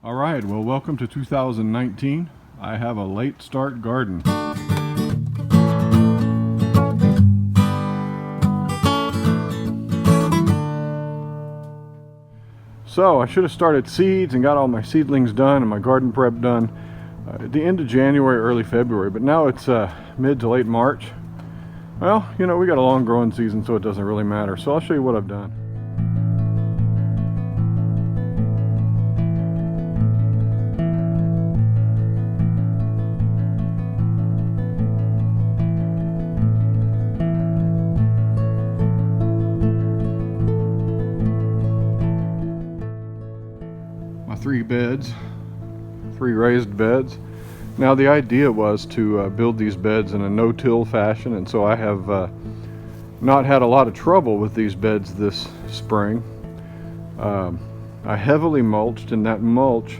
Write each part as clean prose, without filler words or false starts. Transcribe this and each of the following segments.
All right, well, welcome to 2019. I have a late start garden. So I should have started seeds and got all my seedlings done and my garden prep done at the end of January, early February, but now it's mid to late March. Well, you know, we got a long growing season, so it doesn't really matter. So I'll show you what I've done. Three beds, three raised beds. Now the idea was to build these beds in a no-till fashion, and so I have not had a lot of trouble with these beds this spring. I heavily mulched, and that mulch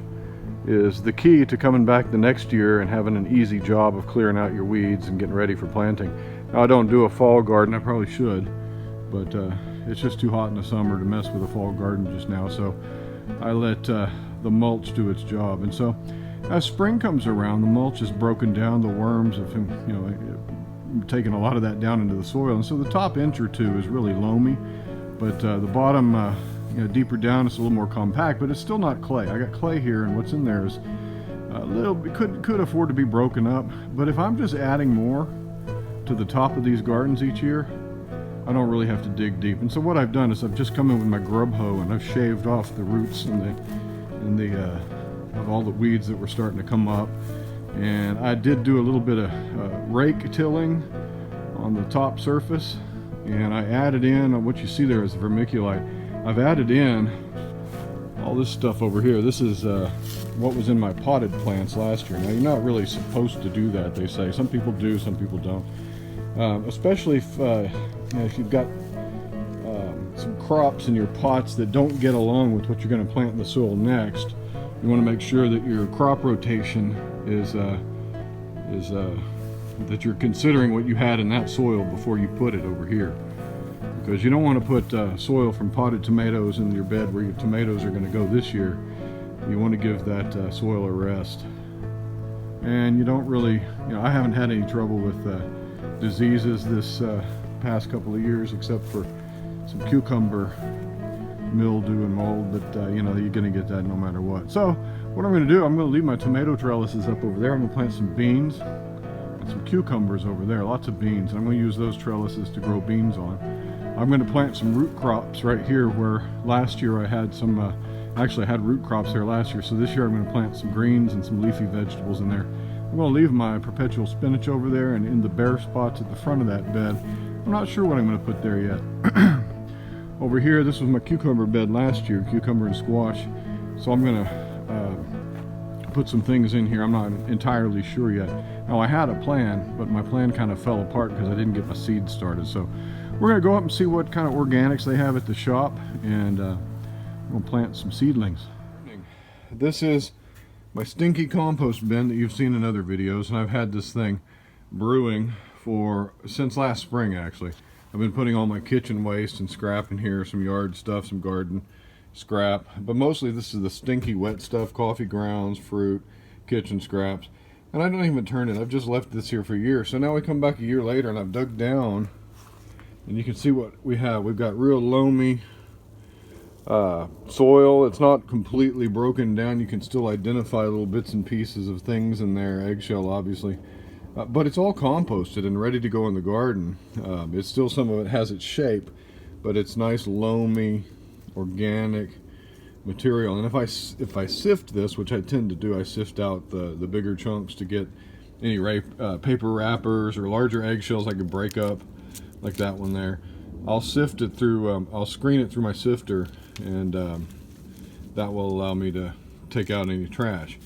is the key to coming back the next year and having an easy job of clearing out your weeds and getting ready for planting. Now I don't do a fall garden, I probably should, but it's just too hot in the summer to mess with a fall garden just now, so I let the mulch do its job. And so as spring comes around, the mulch is broken down, the worms have, you know, taken a lot of that down into the soil, and so the top inch or two is really loamy, but the bottom, you know, deeper down, it's a little more compact, but it's still not clay. I got clay here, and what's in there is a little bit, could afford to be broken up, but if I'm just adding more to the top of these gardens each year, I don't really have to dig deep. And so what I've done is I've just come in with my grub hoe and I've shaved off the roots and of all the weeds that were starting to come up. And I did do a little bit of rake tilling on the top surface, and I added in what you see there is vermiculite. I've added in all this stuff over here. This is what was in my potted plants last year. Now you're not really supposed to do that, they say. Some people do, some people don't. Especially if, you know, if you've got some crops in your pots that don't get along with what you're going to plant in the soil next. You want to make sure that your crop rotation is that you're considering what you had in that soil before you put it over here, because you don't want to put soil from potted tomatoes in your bed where your tomatoes are going to go this year. You want to give that soil a rest. And you don't really, you know, I haven't had any trouble with diseases this past couple of years, except for some cucumber mildew and mold, but you know, you're going to get that no matter what. So what I'm going to do, I'm going to leave my tomato trellises up over there. I'm going to plant some beans and some cucumbers over there, lots of beans. I'm going to use those trellises to grow beans on. I'm going to plant some root crops right here where last year I had some, actually I had root crops there last year, so this year I'm going to plant some greens and some leafy vegetables in there. I'm going to leave my perpetual spinach over there, and in the bare spots at the front of that bed, I'm not sure what I'm going to put there yet. Over here, this was my cucumber bed last year, cucumber and squash. So I'm going to put some things in here. I'm not entirely sure yet. Now I had a plan, but my plan kind of fell apart because I didn't get my seeds started. So we're going to go up and see what kind of organics they have at the shop, and we'll plant some seedlings. This is my stinky compost bin that you've seen in other videos, and I've had this thing brewing since last spring actually. I've been putting all my kitchen waste and scrap in here, some yard stuff, some garden scrap, but mostly this is the stinky wet stuff, coffee grounds, fruit, kitchen scraps, and I don't even turn it. I've just left this here for a year. So now we come back a year later and I've dug down, and you can see what we have. We've got real loamy soil. It's not completely broken down. You can still identify little bits and pieces of things in there, eggshell obviously. But it's all composted and ready to go in the garden. It's still, some of it has its shape, but it's nice loamy organic material. And if I sift this, which I tend to do, I sift out the bigger chunks to get any paper wrappers or larger eggshells I could break up, like that one there. I'll sift it through, I'll screen it through my sifter, and that will allow me to take out any trash.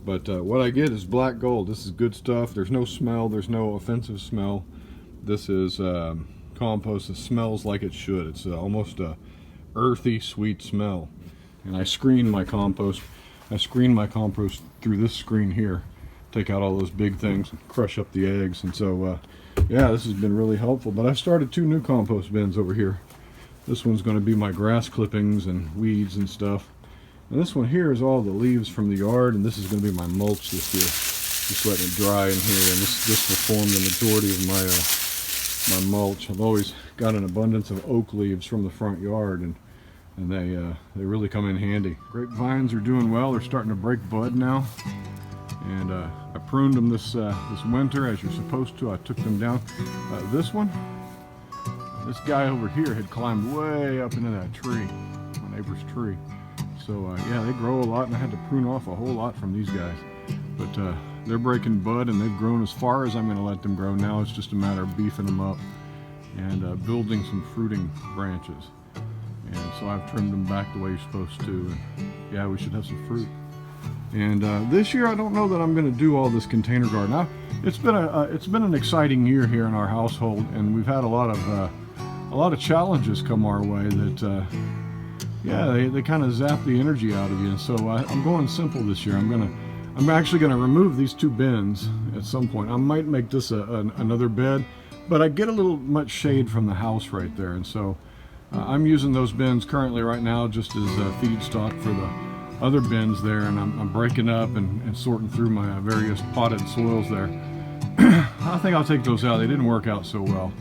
But what I get is black gold. This is good stuff. There's no smell. There's no offensive smell. This is compost that smells like it should. It's almost a earthy, sweet smell. And I screen my compost. I screen my compost through this screen here. Take out all those big things and crush up the eggs. And so, yeah, this has been really helpful. But I've started 2 new compost bins over here. This one's going to be my grass clippings and weeds and stuff. And this one here is all the leaves from the yard, and this is going to be my mulch this year. Just letting it dry in here, and this will form the majority of my mulch. I've always got an abundance of oak leaves from the front yard, and they really come in handy. Grape vines are doing well. They're starting to break bud now, and I pruned them this winter as you're supposed to. I took them down. This guy over here had climbed way up into that tree, my neighbor's tree. So yeah, they grow a lot, and I had to prune off a whole lot from these guys. But they're breaking bud, and they've grown as far as I'm going to let them grow. Now it's just a matter of beefing them up and building some fruiting branches. And so I've trimmed them back the way you're supposed to. And yeah, we should have some fruit. And this year, I don't know that I'm going to do all this container garden. It's been an exciting year here in our household, and we've had a lot of challenges come our way that. Yeah, they kind of zap the energy out of you, and so I'm going simple this year. I'm actually gonna remove these 2 bins at some point. I might make this another bed, but I get a little much shade from the house right there, and so I'm using those bins currently right now just as feedstock for the other bins there, and I'm breaking up and sorting through my various potted soils there. I think I'll take those out. They didn't work out so well.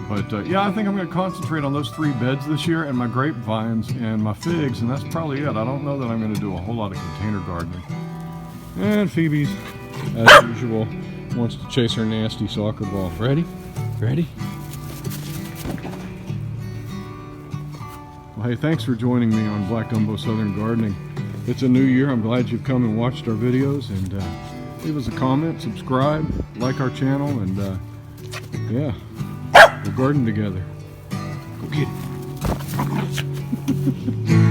But yeah, I think I'm going to concentrate on those 3 beds this year, and my grape vines and my figs, and that's probably it. I don't know that I'm going to do a whole lot of container gardening. And Phoebe's, as usual, wants to chase her nasty soccer ball. Ready? Ready? Well, hey, thanks for joining me on Black Gumbo Southern Gardening. It's a new year. I'm glad you've come and watched our videos, and leave us a comment, subscribe, like our channel, and yeah. We'll garden together. Go get it.